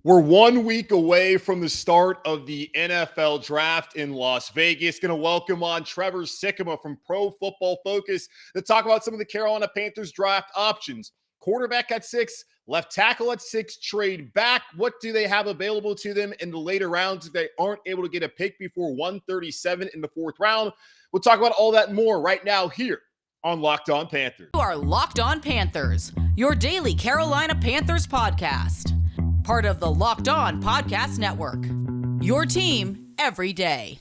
We're 1 week away from the start of the NFL draft in Las Vegas. Going to welcome on Trevor Sikkema from Pro Football Focus to talk about some of the Carolina Panthers draft options. Quarterback at 6, left tackle at 6, trade back. What do they have available to them in the later rounds if they aren't able to get a pick before 137 in the 4th round? We'll talk about all that and more right now here on Locked On Panthers. You are Locked On Panthers, your daily Carolina Panthers podcast. Part of the Locked On Podcast Network. Your team every day.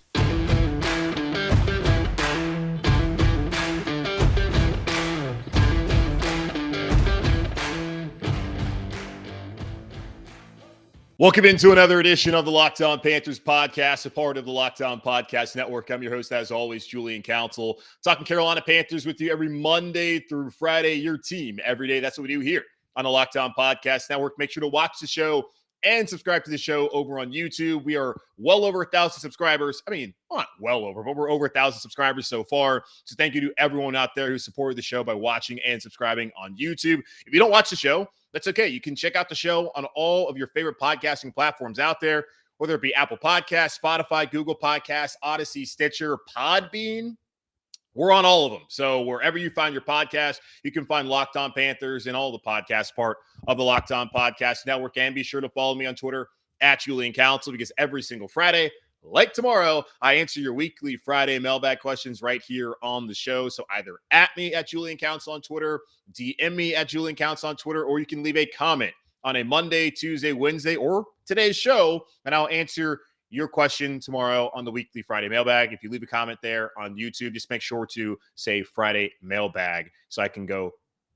Welcome into another edition of the Locked On Panthers podcast, a part of the Locked On Podcast Network. I'm your host, as always, Julian Council, talking Carolina Panthers with you every Monday through Friday, your team every day. That's what we do here on the Locked On Podcast Network. Make sure to watch the show and subscribe to the show over on YouTube. We are well over 1,000 subscribers. I mean, not well over, but we're over 1,000 subscribers so far. So thank you to everyone out there who supported the show by watching and subscribing on YouTube. If you don't watch the show, that's okay. You can check out the show on all of your favorite podcasting platforms out there, whether it be Apple Podcasts, Spotify, Google Podcasts, Odyssey, Stitcher, Podbean. We're on all of them. So wherever you find your podcast, you can find Locked On Panthers and all the podcasts part of the Locked On Podcast Network. And be sure to follow me on Twitter at Julian Council, because every single Friday, like tomorrow, I answer your weekly Friday mailbag questions right here on the show. So either at me at Julian Council on Twitter, DM me at Julian Council on Twitter, or you can leave a comment on a Monday, Tuesday, Wednesday, or today's show, and I'll answer your question tomorrow on the weekly Friday mailbag. If you leave a comment there on YouTube, just make sure to say Friday mailbag so I can go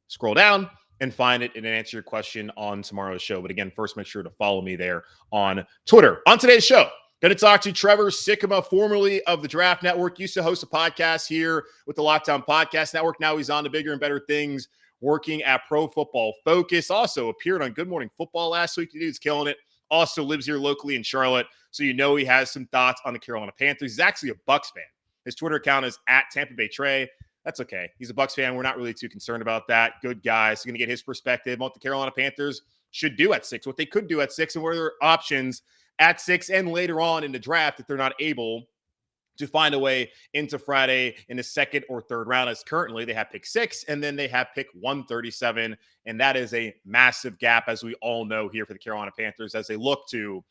scroll down and find it and answer your question on tomorrow's show. But again, first, make sure to follow me there on Twitter. On today's show, going to talk to Trevor Sikkema, formerly of the Draft Network. Used to host a podcast here with the Locked On Podcast Network. Now he's on to bigger and better things, working at Pro Football Focus. Also appeared on Good Morning Football last week. The dude's killing it. Also lives here locally in Charlotte, so you know he has some thoughts on the Carolina Panthers. He's actually a Bucs fan. His Twitter account is at Tampa Bay Trey. That's okay. He's a Bucs fan. We're not really too concerned about that. Good guy. So going to get his perspective on what the Carolina Panthers should do at 6, what they could do at 6, and what are their options at 6 and later on in the draft if they're not able to find a way into Friday in the 2nd or 3rd round. As currently they have pick 6 and then they have pick 137. And that is a massive gap, as we all know, here for the Carolina Panthers as they look to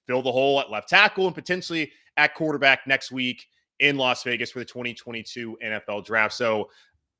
fill the hole at left tackle and potentially at quarterback next week in Las Vegas for the 2022 NFL draft. So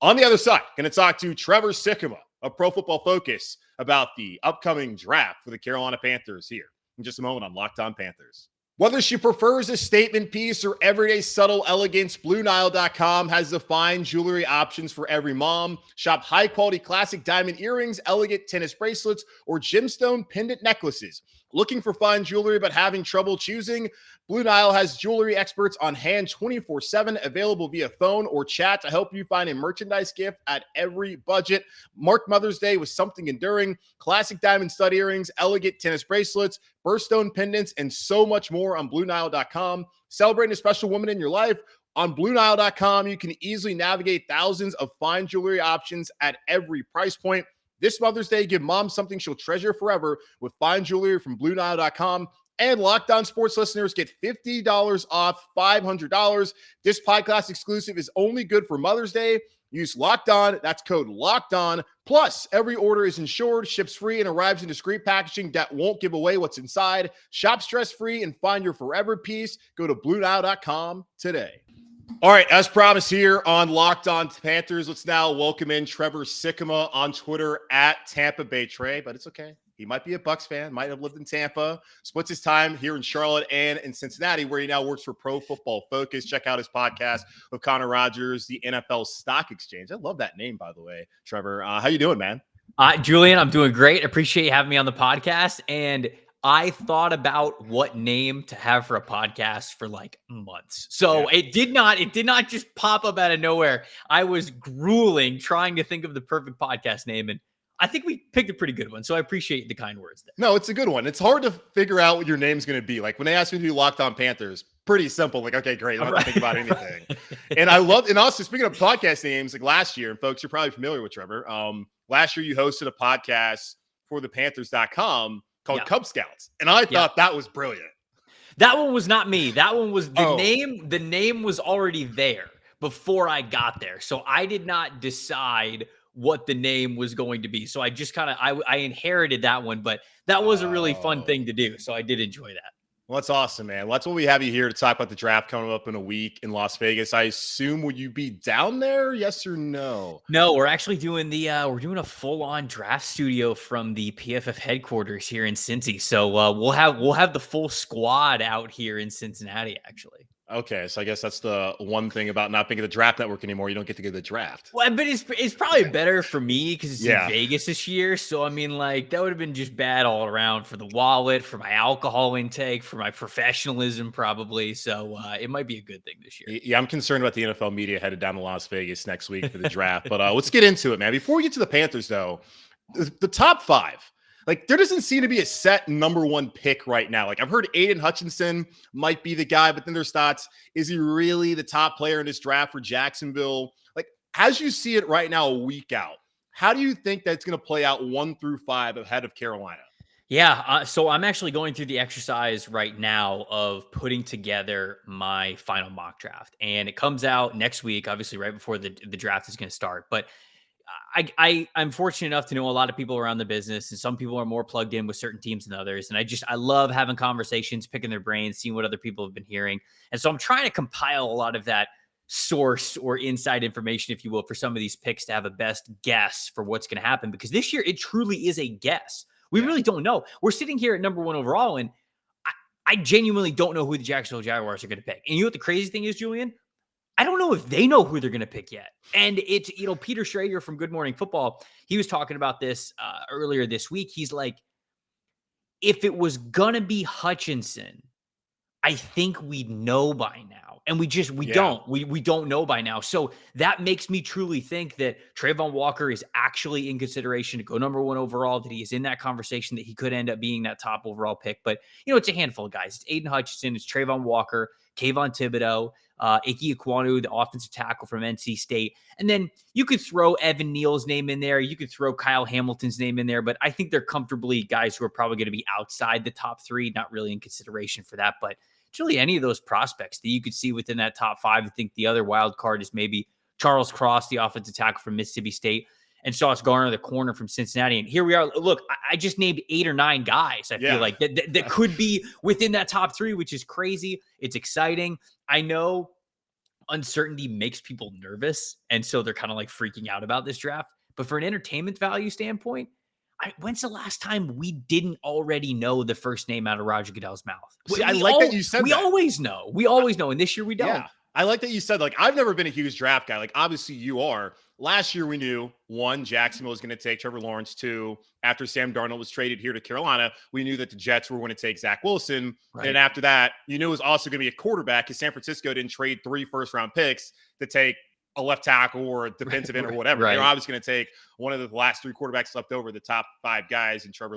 on the other side, going to talk to Trevor Sikkema of Pro Football Focus about the upcoming draft for the Carolina Panthers here in just a moment on Locked On Panthers. Whether she prefers a statement piece or everyday subtle elegance, BlueNile.com has the fine jewelry options for every mom. Shop high-quality classic diamond earrings, elegant tennis bracelets, or gemstone pendant necklaces. Looking for fine jewelry but having trouble choosing? Blue Nile has jewelry experts on hand 24/7, available via phone or chat to help you find a merchandise gift at every budget. Mark Mother's Day with something enduring. Classic diamond stud earrings, elegant tennis bracelets, birthstone pendants, and so much more on BlueNile.com. Celebrating a special woman in your life? On BlueNile.com, you can easily navigate thousands of fine jewelry options at every price point. This Mother's Day, give mom something she'll treasure forever with fine jewelry from BlueNile.com. And Locked On Sports listeners get $50 off $500. This podcast exclusive is only good for Mother's Day. Use Locked On. That's code Locked On. Plus, every order is insured, ships free, and arrives in discreet packaging that won't give away what's inside. Shop stress-free and find your forever piece. Go to BlueNile.com today. All right, as promised here on Locked On Panthers, let's now welcome in Trevor Sikkema on Twitter at Tampa Bay Trey, but it's okay. He might be a Bucs fan, might have lived in Tampa, splits his time here in Charlotte and in Cincinnati, where he now works for Pro Football Focus. Check out his podcast with Connor Rogers, the NFL Stock Exchange. I love that name, by the way, Trevor. How you doing, man? Julian, I'm doing great. Appreciate you having me on the podcast. And I thought about what name to have for a podcast for like months. So it did not just pop up out of nowhere. I was grueling trying to think of the perfect podcast name, and I think we picked a pretty good one. So I appreciate the kind words there. No, it's a good one. It's hard to figure out what your name's going to be. Like when they asked me to do Locked On Panthers, pretty simple. Like, okay, great. I don't have to think about anything. And I love, and also speaking of podcast names, like last year, and folks, you're probably familiar with Trevor. Last year you hosted a podcast for the Panthers.com called Cub Scouts. And I thought that was brilliant. That one was not me. That one was the name. The name was already there before I got there. So I did not decide what the name was going to be. So I just kind of, I inherited that one, but that was a really fun thing to do. So I did enjoy that. Well, that's awesome, man. Well, that's what we have you here to talk about the draft coming up in a week in Las Vegas. I assume, would you be down there? Yes or no? No, we're actually doing we're doing a full-on draft studio from the PFF headquarters here in Cincy. So we'll have the full squad out here in Cincinnati, actually. Okay, so I guess that's the one thing about not being at the Draft Network anymore. You don't get to go to the draft. Well, but it's probably better for me because it's in Vegas this year. So, I mean, like, that would have been just bad all around for the wallet, for my alcohol intake, for my professionalism, probably. So, it might be a good thing this year. Yeah, I'm concerned about the NFL media headed down to Las Vegas next week for the draft. But let's get into it, man. Before we get to the Panthers, though, the top five. Like, there doesn't seem to be a set number one pick right now. Like, I've heard Aiden Hutchinson might be the guy, but then there's thoughts, is he really the top player in this draft for Jacksonville? Like, as you see it right now, a week out, how do you think that's going to play out 1 through 5 ahead of Carolina? Yeah, so I'm actually going through the exercise right now of putting together my final mock draft. And it comes out next week, obviously right before the draft is going to start. But I'm fortunate enough to know a lot of people around the business, and some people are more plugged in with certain teams than others. And I love having conversations, picking their brains, seeing what other people have been hearing. And so I'm trying to compile a lot of that source or inside information, if you will, for some of these picks to have a best guess for what's going to happen. Because this year, it truly is a guess. We really don't know. We're sitting here at number 1 overall, and I genuinely don't know who the Jacksonville Jaguars are going to pick. And you know what the crazy thing is, Julian? I don't know if they know who they're going to pick yet. And it's, Peter Schrager from Good Morning Football, he was talking about this earlier this week. He's like, if it was going to be Hutchinson, I think we'd know by now. And we don't. We don't know by now. So that makes me truly think that Trayvon Walker is actually in consideration to go number 1 overall, that he is in that conversation, that he could end up being that top overall pick. But, it's a handful of guys. It's Aiden Hutchinson, it's Trayvon Walker, Kayvon Thibodeau, Ike Ekwonu, the offensive tackle from NC State. And then you could throw Evan Neal's name in there. You could throw Kyle Hamilton's name in there. But I think they're comfortably guys who are probably going to be outside the top 3, not really in consideration for that. But it's really any of those prospects that you could see within that top 5. I think the other wild card is maybe Charles Cross, the offensive tackle from Mississippi State, and Sauce Gardner, the corner from Cincinnati. And here we are. Look, I just named 8 or 9 guys, I feel like, that could be within that top 3, which is crazy. It's exciting. I know uncertainty makes people nervous, and so they're kind of like freaking out about this draft. But for an entertainment value standpoint, when's the last time we didn't already know the first name out of Roger Goodell's mouth? See, I like that you said that. We always know. We always know. And this year we don't. Yeah. I like that you said, like, I've never been a huge draft guy. Like, obviously you are. Last year we knew, 1, Jacksonville was going to take Trevor Lawrence. 2, after Sam Darnold was traded here to Carolina, we knew that the Jets were going to take Zach Wilson. Right. And after that, you knew it was also going to be a quarterback because San Francisco didn't trade 3 first-round picks to take a left tackle or a defensive end or whatever. Right. They're obviously going to take one of the last 3 quarterbacks left over, the top 5 guys, in Trevor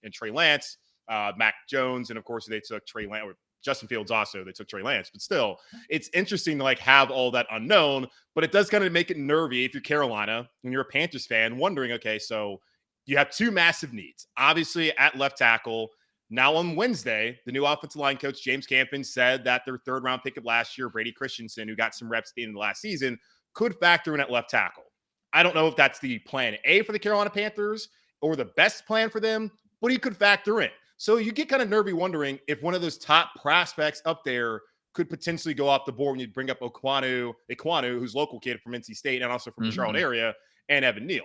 and Trey Lance, Mac Jones, and of course they took Trey Lance. Justin Fields also, they took Trey Lance. But still, it's interesting to like have all that unknown, but it does kind of make it nervy if you're Carolina and you're a Panthers fan wondering, okay, so you have 2 massive needs. Obviously at left tackle. Now on Wednesday, the new offensive line coach, James Campen, said that their 3rd-round pick of last year, Brady Christensen, who got some reps at the end of the last season, could factor in at left tackle. I don't know if that's the plan A for the Carolina Panthers or the best plan for them, but he could factor in. So you get kind of nervy wondering if one of those top prospects up there could potentially go off the board when you bring up Ekwonu, who's local kid from NC State and also from the Charlotte area, and Evan Neal.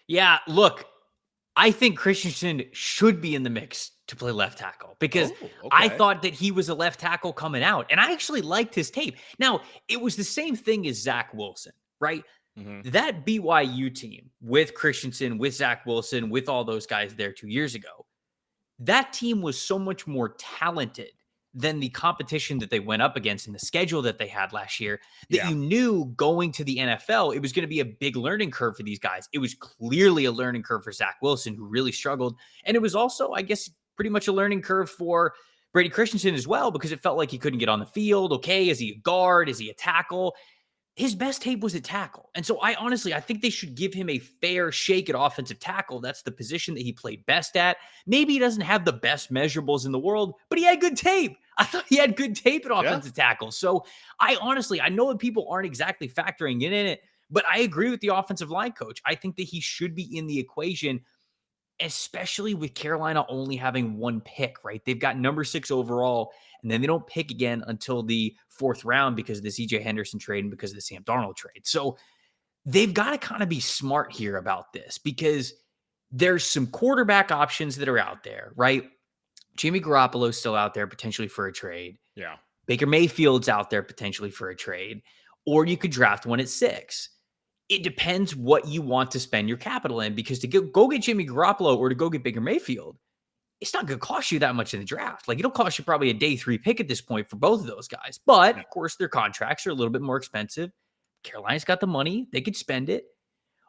Yeah, look, I think Christensen should be in the mix to play left tackle because I thought that he was a left tackle coming out, and I actually liked his tape. Now, it was the same thing as Zach Wilson, right? That BYU team with Christensen, with Zach Wilson, with all those guys there 2 years ago, that team was so much more talented than the competition that they went up against in the schedule that they had last year that you knew going to the NFL, it was going to be a big learning curve for these guys. It was clearly a learning curve for Zach Wilson, who really struggled. And it was also, I guess, pretty much a learning curve for Brady Christensen as well, because it felt like he couldn't get on the field. Okay, is he a guard? Is he a tackle? his best tape was at tackle. And so I think they should give him a fair shake at offensive tackle. That's the position that he played best at. Maybe he doesn't have the best measurables in the world, but he had good tape. I thought he had good tape at offensive tackle. So I know that people aren't exactly factoring in it, but I agree with the offensive line coach. I think that he should be in the equation, especially with Carolina only having one pick, right? They've got number 6 overall, and then they don't pick again until the 4th round because of the CJ Henderson trade and because of the Sam Darnold trade. So they've got to kind of be smart here about this because there's some quarterback options that are out there, right? Jimmy Garoppolo's still out there potentially for a trade. Yeah. Baker Mayfield's out there potentially for a trade, or you could draft one at 6. It depends what you want to spend your capital in, because to go get Jimmy Garoppolo or to go get Baker Mayfield, it's not going to cost you that much in the draft. Like, it'll cost you probably a day 3 pick at this point for both of those guys. But of course, their contracts are a little bit more expensive. Carolina's got the money. They could spend it.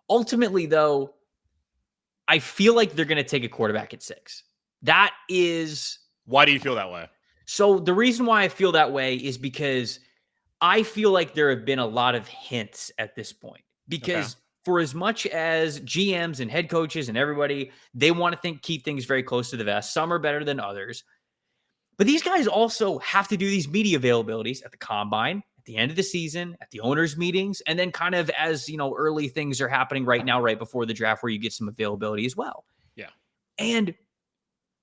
Ultimately, though, I feel like they're going to take a quarterback at 6. That is... Why do you feel that way? So the reason why I feel that way is because I feel like there have been a lot of hints at this point. Because for as much as GMs and head coaches and everybody, they want to keep things very close to the vest. Some are better than others. But these guys also have to do these media availabilities at the combine, at the end of the season, at the owners' meetings, and then kind of as, early things are happening right now, right before the draft, where you get some availability as well. Yeah. And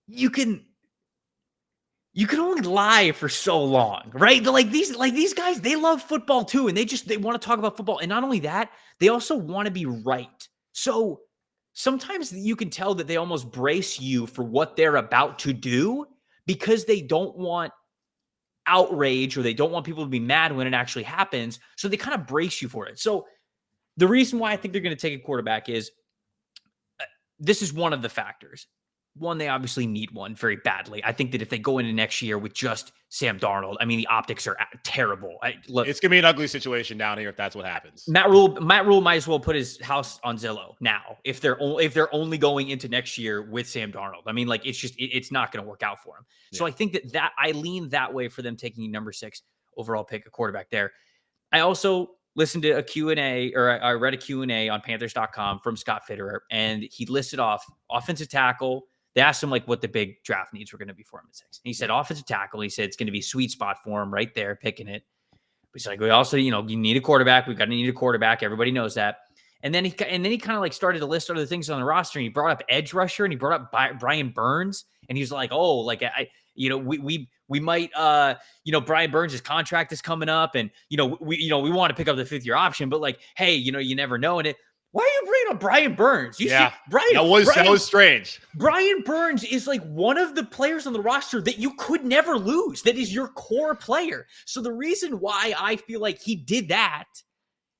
you can only lie for so long, right? These guys, they love football too. And they want to talk about football. And not only that, they also want to be right. So sometimes you can tell that they almost brace you for what they're about to do because they don't want outrage or they don't want people to be mad when it actually happens. So they kind of brace you for it. So the reason why I think they're going to take a quarterback is this is one of the factors. One, they obviously need one very badly. I think that if they go into next year with just Sam Darnold, I mean, the optics are terrible. Look, it's going to be an ugly situation down here if that's what happens. Matt Rule might as well put his house on Zillow now if they're only going into next year with Sam Darnold. I mean, it's not going to work out for him. Yeah. So I think that I lean that way for them taking number 6 overall pick, a quarterback there. I also listened to a Q&A, or I read a Q&A on Panthers.com from Scott Fitterer, and he listed off offensive tackle. They asked him what the big draft needs were going to be for him at 6. And he said offensive tackle. He said it's going to be a sweet spot for him right there, picking it. But he's like, we also, you need a quarterback. We've got to need a quarterback. Everybody knows that. And then he kind of started to list other things on the roster. And he brought up edge rusher and he brought up Brian Burns. And he was like, we might, Brian Burns' contract is coming up, and we want to pick up the 5th-year option, but hey, you never know. And why are you bringing up Brian Burns? That was strange. Brian Burns is one of the players on the roster that you could never lose. That is your core player. So the reason why I feel like he did that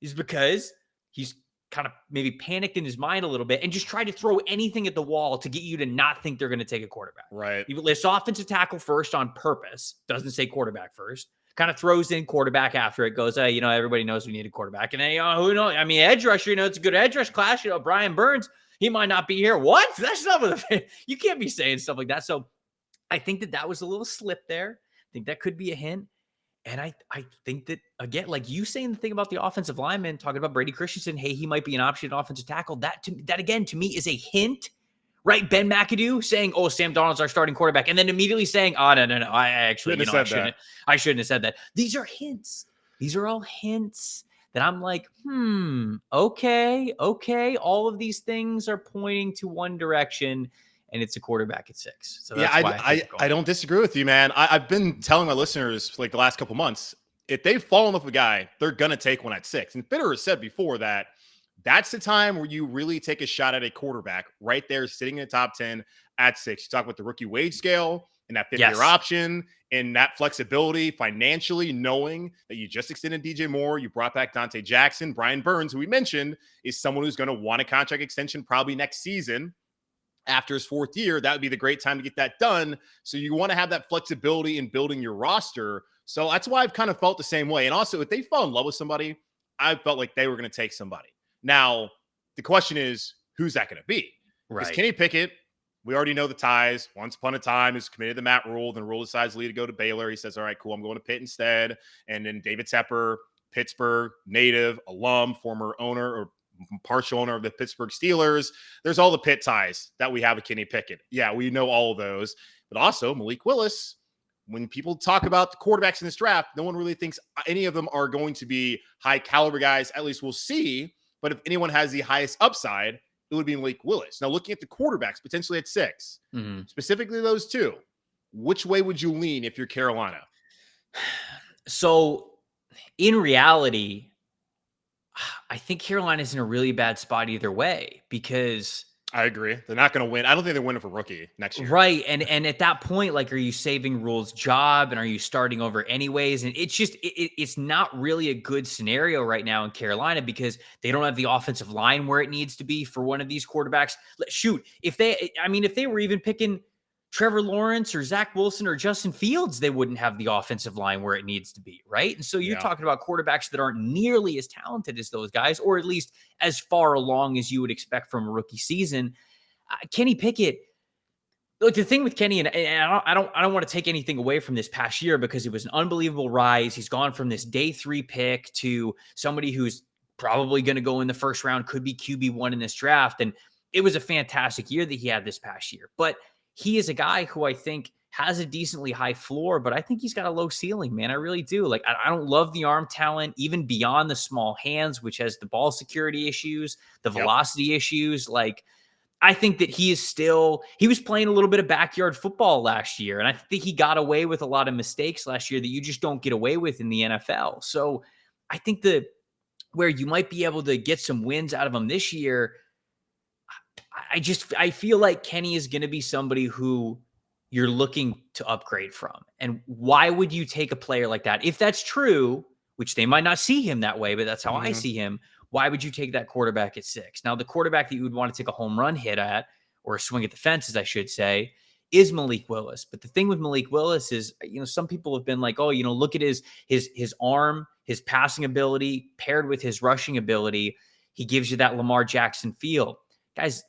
is because he's kind of maybe panicked in his mind a little bit and just tried to throw anything at the wall to get you to not think they're going to take a quarterback. Right. He lists offensive tackle first on purpose. Doesn't say quarterback first. Kind of throws in quarterback after it, goes, hey, everybody knows we need a quarterback. And who knows? I mean, edge rusher, it's a good edge rush class. Brian Burns, he might not be here. What? That's not what you can't be saying stuff like that. So I think that was a little slip there. I think that could be a hint. And I think that, again, you saying the thing about the offensive lineman, talking about Brady Christensen, hey, he might be an option at offensive tackle. That again, to me, is a hint. Right, Ben McAdoo saying, "Oh, Sam Darnold's our starting quarterback," and then immediately saying, "Oh, no, I actually, I shouldn't have said that." These are hints. These are all hints that I'm like, okay. All of these things are pointing to one direction, and it's a quarterback at 6. So that's why I don't disagree with you, man. I've been telling my listeners the last couple months, if they fall in love with a guy, they're gonna take one at 6. And Fitterer said before that. That's the time where you really take a shot at a quarterback right there, sitting in the top 10 at 6. You talk about the rookie wage scale and that 5th-year option and that flexibility financially, knowing that you just extended DJ Moore, you brought back Dante Jackson, Brian Burns, who we mentioned is someone who's going to want a contract extension probably next season after his 4th year. That would be the great time to get that done. So you want to have that flexibility in building your roster. So that's why I've kind of felt the same way. And also, if they fall in love with somebody, I felt like they were going to take somebody. Now, the question is, who's that going to be? Because Kenny Pickett, we already know the ties. Once upon a time, is committed to Matt Rule. Then Rule decides to go to Baylor. He says, all right, cool, I'm going to Pitt instead. And then David Tepper Pittsburgh native, alum, former owner or partial owner of the Pittsburgh Steelers. There's all the Pitt ties that we have with Kenny Pickett. Yeah, we know all of those. But also Malik Willis, when people talk about the quarterbacks in this draft, no one really thinks any of them are going to be high caliber guys. At least we'll see. But if anyone has the highest upside, it would be Malik Willis. Now, looking at the quarterbacks, potentially at 6, specifically those two, which way would you lean if you're Carolina? So, in reality, I think Carolina's in a really bad spot either way because I agree. They're not going to win. I don't think they're winning for rookie next year. Right. And at that point, like, are you saving Rule's job and are you starting over anyways? And it's just, it's not really a good scenario right now in Carolina because they don't have the offensive line where it needs to be for one of these quarterbacks. Shoot, if they were even picking Trevor Lawrence or Zach Wilson or Justin Fields, they wouldn't have the offensive line where it needs to be, right? And so you're talking about quarterbacks that aren't nearly as talented as those guys, or at least as far along as you would expect from a rookie season. Kenny Pickett, look, the thing with Kenny, and I don't want to take anything away from this past year because it was an unbelievable rise. He's gone from this day 3 pick to somebody who's probably going to go in the first round, could be QB1 in this draft. And it was a fantastic year that he had this past year. But he is a guy who I think has a decently high floor, but I think he's got a low ceiling, man. I really do. Like, I don't love the arm talent, even beyond the small hands, which has the ball security issues, the velocity issues. Like, I think that he was playing a little bit of backyard football last year. And I think he got away with a lot of mistakes last year that you just don't get away with in the NFL. So I think that where you might be able to get some wins out of him this year, I feel like Kenny is going to be somebody who you're looking to upgrade from. And why would you take a player like that? If that's true, which they might not see him that way, but that's how I see him. Why would you take that quarterback at 6? Now, the quarterback that you would want to take a home run hit at, or a swing at the fences, I should say, is Malik Willis. But the thing with Malik Willis is, some people have been like, oh, look at his arm, his passing ability paired with his rushing ability. He gives you that Lamar Jackson feel. Guys,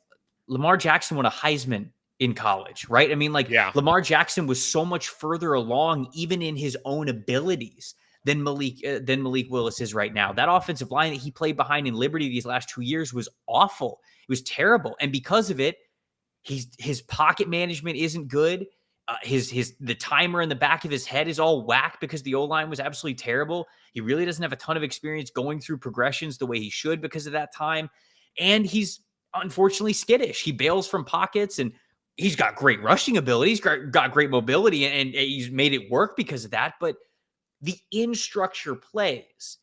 Lamar Jackson won a Heisman in college, right? I mean, Lamar Jackson was so much further along, even in his own abilities, than Malik Willis is right now. That offensive line that he played behind in Liberty these last 2 years was awful. It was terrible. And because of it, his pocket management isn't good. The timer in the back of his head is all whack because the O-line was absolutely terrible. He really doesn't have a ton of experience going through progressions the way he should because of that time. And he's unfortunately skittish. He bails from pockets, and he's got great rushing ability. He's got great mobility, and he's made it work because of that. But the in-structure plays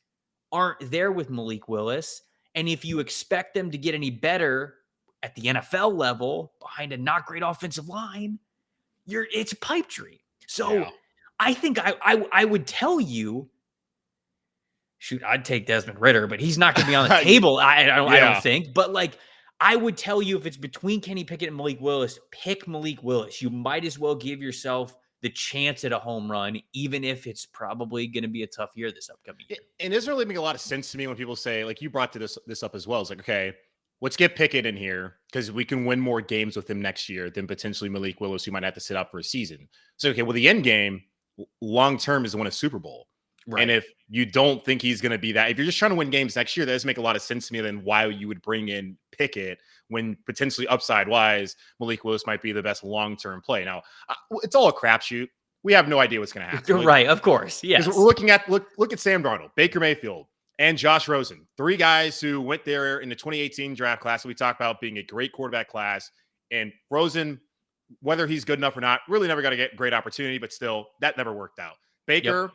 aren't there with Malik Willis. And if you expect them to get any better at the NFL level behind a not great offensive line, it's a pipe dream. So I think I would tell you, shoot, I'd take Desmond Ridder, but he's not going to be on the table. I don't think. But I would tell you, if it's between Kenny Pickett and Malik Willis, pick Malik Willis. You might as well give yourself the chance at a home run, even if it's probably going to be a tough year this upcoming year. And it doesn't really make a lot of sense to me when people say, like, you brought this up as well. It's like, okay, let's get Pickett in here because we can win more games with him next year than potentially Malik Willis, who might have to sit out for a season. So, okay, well, the end game long-term is to win a Super Bowl. Right. And if you don't think he's going to be that, if you're just trying to win games next year, that doesn't make a lot of sense to me than why you would bring in Pickett when potentially upside-wise, Malik Willis might be the best long-term play. Now, it's all a crapshoot. We have no idea what's going to happen. Right, of course, yes. We're looking at, look at Sam Darnold, Baker Mayfield, and Josh Rosen. 3 guys who went there in the 2018 draft class that we talked about being a great quarterback class. And Rosen, whether he's good enough or not, really never got to get great opportunity, but still, that never worked out. Baker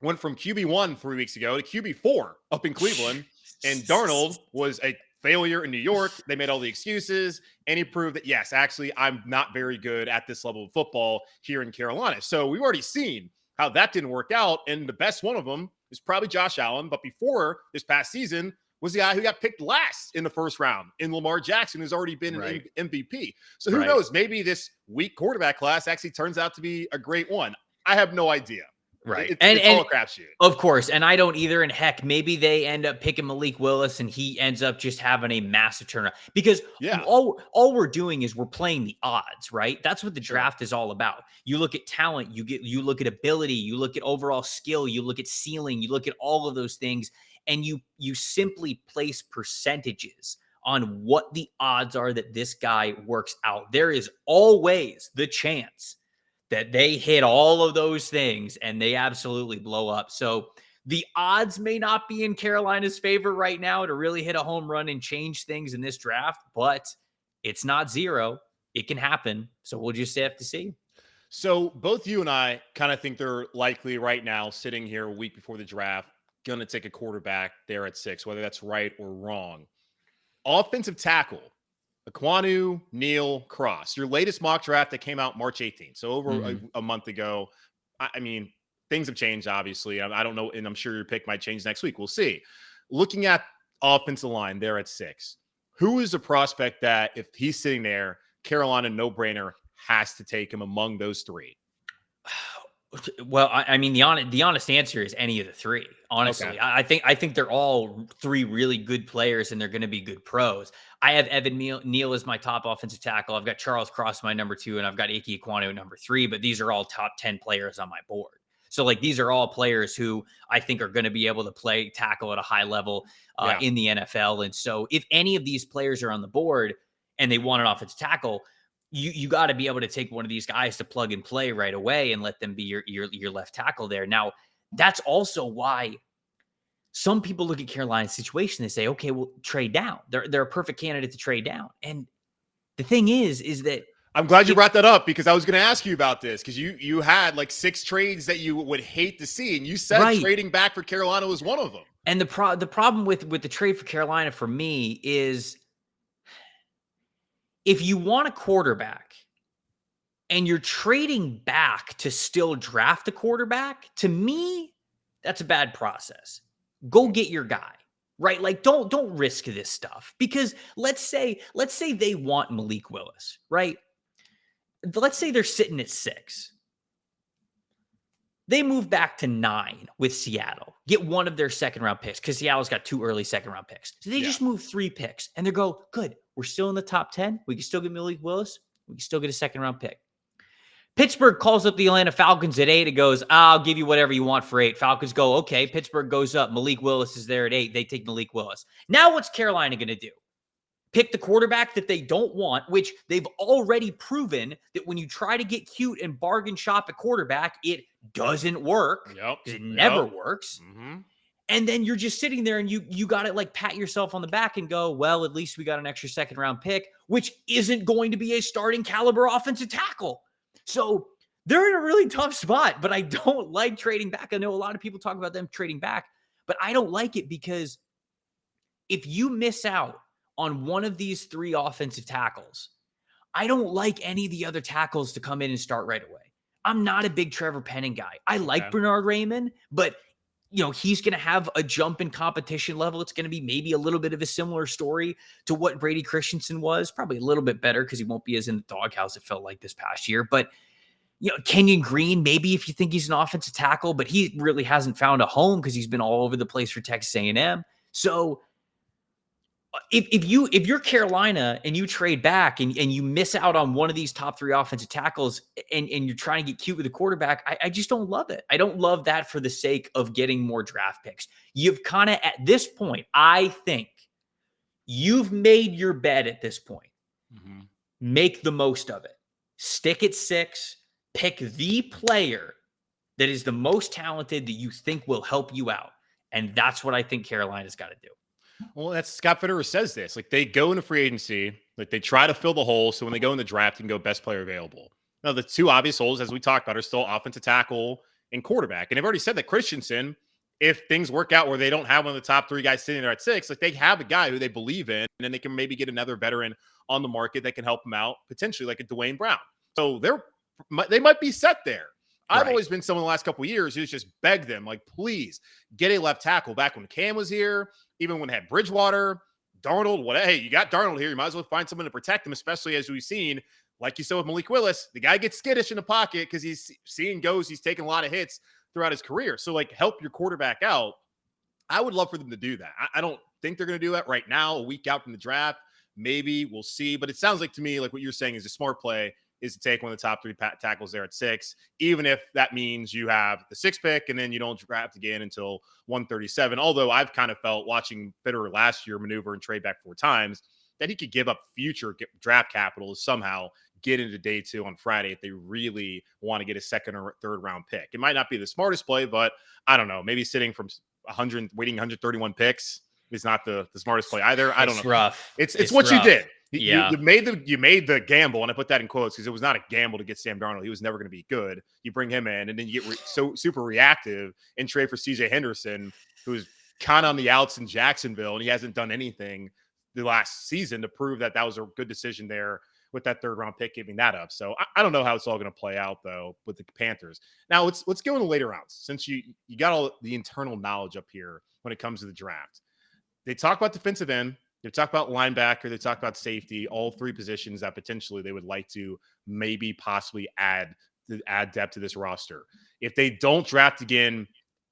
went from QB1 3 weeks ago to QB4 up in Cleveland, and Darnold was a failure in New York. They made all the excuses, and he proved that, yes, actually, I'm not very good at this level of football here in Carolina. So we've already seen how that didn't work out, and the best one of them is probably Josh Allen, but before this past season was the guy who got picked last in the first round in Lamar Jackson, who's already been an MVP. So who knows? Maybe this weak quarterback class actually turns out to be a great one. I have no idea. Right. It's all a crapshoot. Of course. And I don't either. And heck, maybe they end up picking Malik Willis and he ends up just having a massive turnaround because all we're doing is we're playing the odds, right? That's what the draft is all about. You look at talent, you look at ability, you look at overall skill, you look at ceiling, you look at all of those things, and you simply place percentages on what the odds are that this guy works out. There is always the chance that they hit all of those things and they absolutely blow up. So the odds may not be in Carolina's favor right now to really hit a home run and change things in this draft, but it's not zero. It can happen. So we'll just have to see. So both you and I kind of think they're likely right now, sitting here a week before the draft, going to take a quarterback there at 6, whether that's right or wrong. Offensive tackle. Ekwonu, Neal, Cross. Your latest mock draft that came out March 18th. So over a month ago. I mean, things have changed, obviously. I don't know, and I'm sure your pick might change next week. We'll see. Looking at offensive line there at 6, who is a prospect that if he's sitting there, Carolina no-brainer has to take him among those 3? Well, I mean, the honest answer is any of the 3. Honestly, okay. I think they're all 3 really good players, and they're going to be good pros. I have Evan Neal as my top offensive tackle. I've got Charles Cross my number 2, and I've got Ike Ekwonu number 3. But these are all top 10 players on my board. So, like, these are all players who I think are going to be able to play tackle at a high level in the NFL. And so, if any of these players are on the board and they want an offensive tackle, you got to be able to take one of these guys to plug and play right away and let them be your left tackle there. Now, that's also why some people look at Carolina's situation. They say, okay, well, trade down. They're a perfect candidate to trade down. And the thing is that I'm glad you brought that up because I was going to ask you about this because you had like 6 trades that you would hate to see, and you said trading back for Carolina was one of them. And the problem with the trade for Carolina for me is, if you want a quarterback and you're trading back to still draft a quarterback, to me, that's a bad process. Go get your guy, right? Like, don't risk this stuff because let's say they want Malik Willis, right? Let's say they're sitting at 6. They move back to 9 with Seattle, get one of their second-round picks because Seattle's got 2 early second-round picks. So they just move 3 picks, and they go, good, we're still in the top 10. We can still get Malik Willis. We can still get a second-round pick. Pittsburgh calls up the Atlanta Falcons at 8. It goes, I'll give you whatever you want for 8. Falcons go, okay. Pittsburgh goes up. Malik Willis is there at 8. They take Malik Willis. Now what's Carolina going to do? Pick the quarterback that they don't want, which they've already proven that when you try to get cute and bargain shop at quarterback, it doesn't work. Because it never works. Mm-hmm. And then you're just sitting there and you got to like pat yourself on the back and go, well, at least we got an extra second-round pick, which isn't going to be a starting caliber offensive tackle. So they're in a really tough spot, but I don't like trading back. I know a lot of people talk about them trading back, but I don't like it because if you miss out on one of these 3 offensive tackles, I don't like any of the other tackles to come in and start right away. I'm not a big Trevor Penning guy. I like Bernard Raymond, but he's going to have a jump in competition level. It's going to be maybe a little bit of a similar story to what Brady Christensen was, probably a little bit better because he won't be as in the doghouse it felt like this past year. But Kenyon Green, maybe if you think he's an offensive tackle, but he really hasn't found a home because he's been all over the place for Texas A&M. So if you're Carolina and you trade back and you miss out on one of these top 3 offensive tackles and you're trying to get cute with the quarterback, I just don't love it. I don't love that for the sake of getting more draft picks. You've kind of, at this point, I think you've made your bed at this point. Mm-hmm. Make the most of it. Stick at 6. Pick the player that is the most talented that you think will help you out. And that's what I think Carolina's got to do. Well, that's Scott Fitterer says this. Like, they go into free agency, like they try to fill the hole. So when they go in the draft, you can go best player available. Now, the 2 obvious holes, as we talked about, are still offensive tackle and quarterback. And they've already said that Christensen, if things work out where they don't have one of the top 3 guys sitting there at 6, like they have a guy who they believe in, and then they can maybe get another veteran on the market that can help them out, potentially like a Dwayne Brown. So they might be set there. I've always been someone the last couple of years who's just begged them, like, please get a left tackle. Back when Cam was here, even when they had Bridgewater, Darnold, hey, you got Darnold here. You might as well find someone to protect him, especially as we've seen, like you said with Malik Willis. The guy gets skittish in the pocket because he's seeing goes. He's taking a lot of hits throughout his career. So like help your quarterback out. I would love for them to do that. I don't think they're going to do that right now, a week out from the draft. Maybe we'll see. But it sounds like to me, like what you're saying is a smart play is to take one of the top 3 tackles there at 6, even if that means you have the 6th pick and then you don't draft again until 137. Although I've kind of felt watching Fitterer last year maneuver and trade back 4 times that he could give up future draft capital to somehow get into day 2 on Friday if they really want to get a 2nd or 3rd round pick. It might not be the smartest play, but I don't know. Maybe sitting from 100, waiting 131 picks is not the smartest play either. I don't know. It's rough. It's what rough. you did. Yeah. You made the gamble, and I put that in quotes because it was not a gamble to get Sam Darnold. He was never going to be good. You bring him in, and then you get so super reactive and trade for CJ Henderson, who's kind of on the outs in Jacksonville, and he hasn't done anything the last season to prove that was a good decision there with that 3rd round pick, giving that up. So I don't know how it's all going to play out though with the Panthers. Now let's go in the later rounds since you got all the internal knowledge up here when it comes to the draft. They talk about defensive end. They talk about linebacker. They talk about safety, all 3 positions that potentially they would like to maybe possibly add depth to this roster. If they don't draft again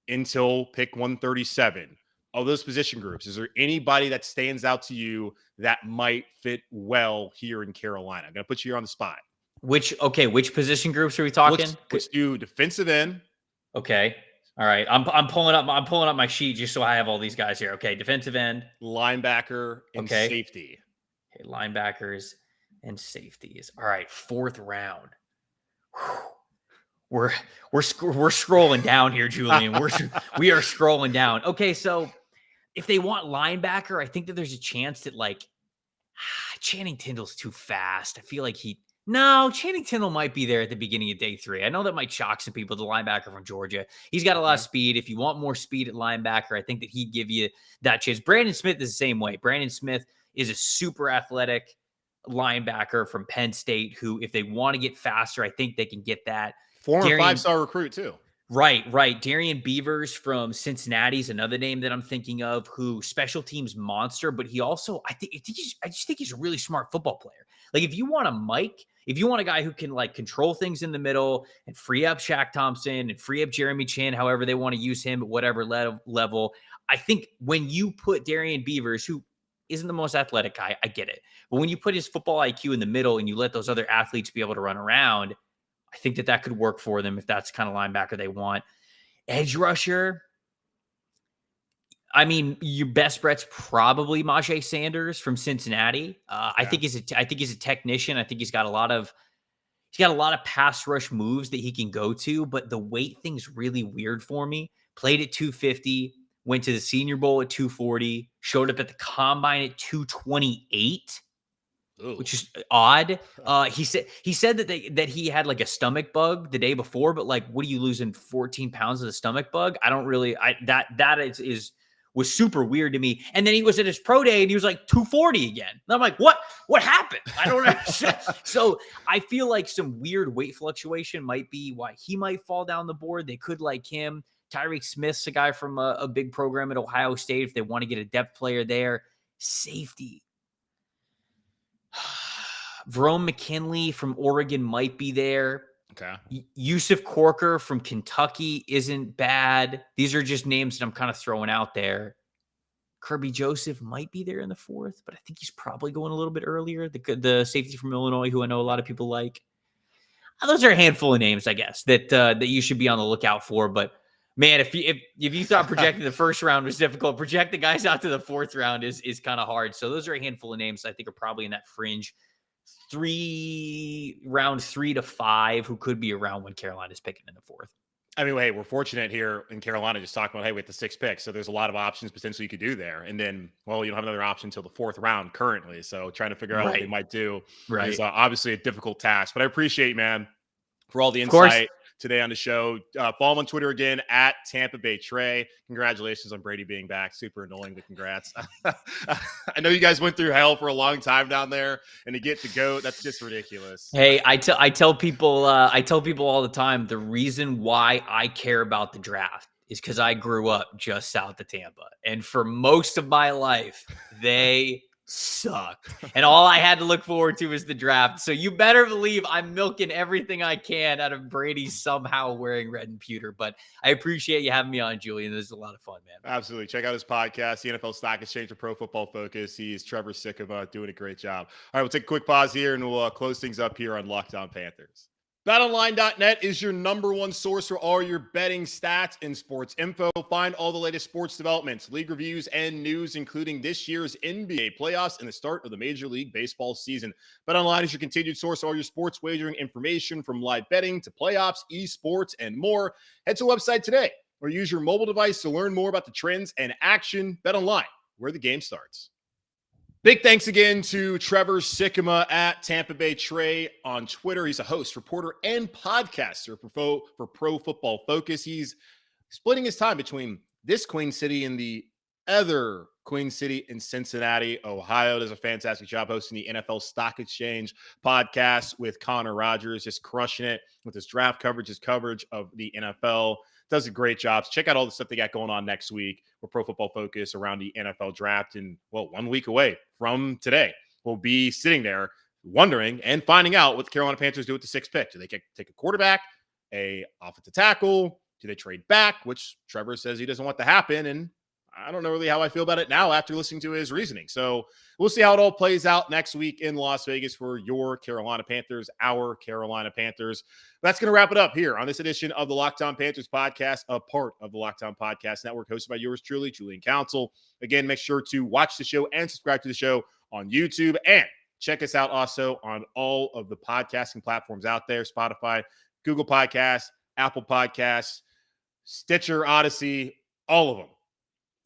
until pick 137 of those position groups, is there anybody that stands out to you that might fit well here in Carolina? I'm going to put you here on the spot. Which position groups are we talking? Let's do defensive end. Okay. All right, I'm pulling up my sheet just so I have all these guys here. Okay, defensive end, linebacker, and safety. Okay, linebackers and safeties. All right, 4th round. Whew. We're scrolling down here, Julian. We are scrolling down. Okay, so if they want linebacker, I think that there's a chance that like Channing Tindall's too fast. I feel like Channing Tindall might be there at the beginning of day 3. I know that might shock some people, the linebacker from Georgia. He's got a lot of speed. If you want more speed at linebacker, I think that he'd give you that chance. Brandon Smith is the same way. Brandon Smith is a super athletic linebacker from Penn State who, if they want to get faster, I think they can get that. 4 and 5-star recruit too. Right. Darian Beavers from Cincinnati is another name that I'm thinking of, who special teams monster, but he also, I just think he's a really smart football player. Like if you want a guy who can like control things in the middle and free up Shaq Thompson and free up Jeremy Chin, however they want to use him at whatever level, I think when you put Darian Beavers, who isn't the most athletic guy, I get it. But when you put his football IQ in the middle and you let those other athletes be able to run around, I think that could work for them if that's the kind of linebacker they want. Edge rusher. I mean, your best bet's probably Majay Sanders from Cincinnati. I think he's a technician. I think he's got a lot of pass rush moves that he can go to, but the weight thing's really weird for me. Played at 250, went to the Senior Bowl at 240, showed up at the Combine at 228. Ooh. Which is odd. He said that he had like a stomach bug the day before, but like, what are you losing 14 pounds of the stomach bug? I don't really, that was super weird to me. And then he was at his pro day and he was like 240 again. And I'm like, what happened? I don't understand. So I feel like some weird weight fluctuation might be why he might fall down the board. They could like him. Tyreek Smith's a guy from a big program at Ohio State if they want to get a depth player there. Safety. Verone McKinley from Oregon might be there. Okay. Yusuf Corker from Kentucky isn't bad. These are just names that I'm kind of throwing out there. Kirby Joseph might be there in the 4th, but I think he's probably going a little bit earlier. The safety from Illinois, who I know a lot of people like. Those are a handful of names, I guess, that you should be on the lookout for. But man, if you thought projecting the 1st round was difficult, project the guys out to the 4th round is kind of hard. So those are a handful of names I think are probably in that fringe round 3 to 5 who could be around when Carolina's picking in the 4th. I mean, hey, we're fortunate here in Carolina just talking about, hey, with the 6th pick. So there's a lot of options potentially you could do there. And then, well, you don't have another option until the 4th round currently. So trying to figure out what they might do is obviously a difficult task. But I appreciate, man, for all the insight today on the show. Follow him on Twitter again at Tampa Bay Trey. Congratulations on Brady being back. Super annoying, but congrats. I know you guys went through hell for a long time down there, and to get to go, that's just ridiculous. Hey, I tell people all the time, the reason why I care about the draft is because I grew up just south of Tampa, and for most of my life, they sucked. And all I had to look forward to was the draft. So you better believe I'm milking everything I can out of Brady somehow wearing red and pewter. But I appreciate you having me on, Julian. This is a lot of fun, man. Absolutely. Check out his podcast, the NFL Stock Exchange for Pro Football Focus. He's Trevor Sikkema, doing a great job. All right, we'll take a quick pause here and we'll close things up here on Locked On Panthers. BetOnline.net is your number one source for all your betting stats and sports info. Find all the latest sports developments, league reviews, and news, including this year's NBA playoffs and the start of the Major League Baseball season. BetOnline is your continued source for all your sports wagering information, from live betting to playoffs, esports, and more. Head to the website today or use your mobile device to learn more about the trends and action. BetOnline, where the game starts. Big thanks again to Trevor Sikkema at Tampa Bay Trey on Twitter. He's a host, reporter, and podcaster for Pro Football Focus. He's splitting his time between this Queen City and the other Queen City in Cincinnati, Ohio. Does a fantastic job hosting the NFL Stock Exchange podcast with Connor Rogers, just crushing it with his draft coverage, his coverage of the NFL. Does a great job. So check out all the stuff they got going on next week with Pro Football Focus around the NFL draft. And, well, 1 week away from today, we'll be sitting there wondering and finding out what the Carolina Panthers do with the sixth pick. Do they take a quarterback, a offensive tackle? Do they trade back, which Trevor says he doesn't want to happen? And I don't know really how I feel about it now after listening to his reasoning. So we'll see how it all plays out next week in Las Vegas for your Carolina Panthers, our Carolina Panthers. That's going to wrap it up here on this edition of the Locked On Panthers podcast, a part of the Locked On Podcast Network, hosted by yours truly, Julian Council. Again, make sure to watch the show and subscribe to the show on YouTube, and check us out also on all of the podcasting platforms out there: Spotify, Google Podcasts, Apple Podcasts, Stitcher, Odyssey, all of them.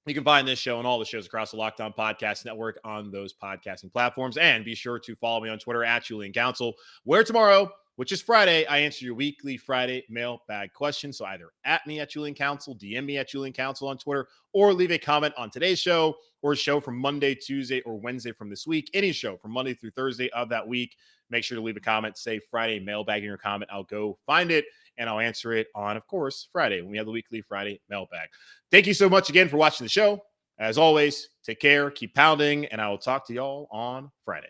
You can find this show and all the shows across the Locked On Podcast Network on those podcasting platforms. And be sure to follow me on Twitter at Julian Council, where tomorrow, which is Friday, I answer your weekly Friday mailbag questions. So either at me at Julian Council, DM me at Julian Council on Twitter, or leave a comment on today's show or a show from Monday, Tuesday, or Wednesday from this week. Any show from Monday through Thursday of that week. Make sure to leave a comment, say Friday mailbag in your comment. I'll go find it and I'll answer it on, of course, Friday when we have the weekly Friday mailbag. Thank you so much again for watching the show. As always, take care, keep pounding, and I will talk to y'all on Friday.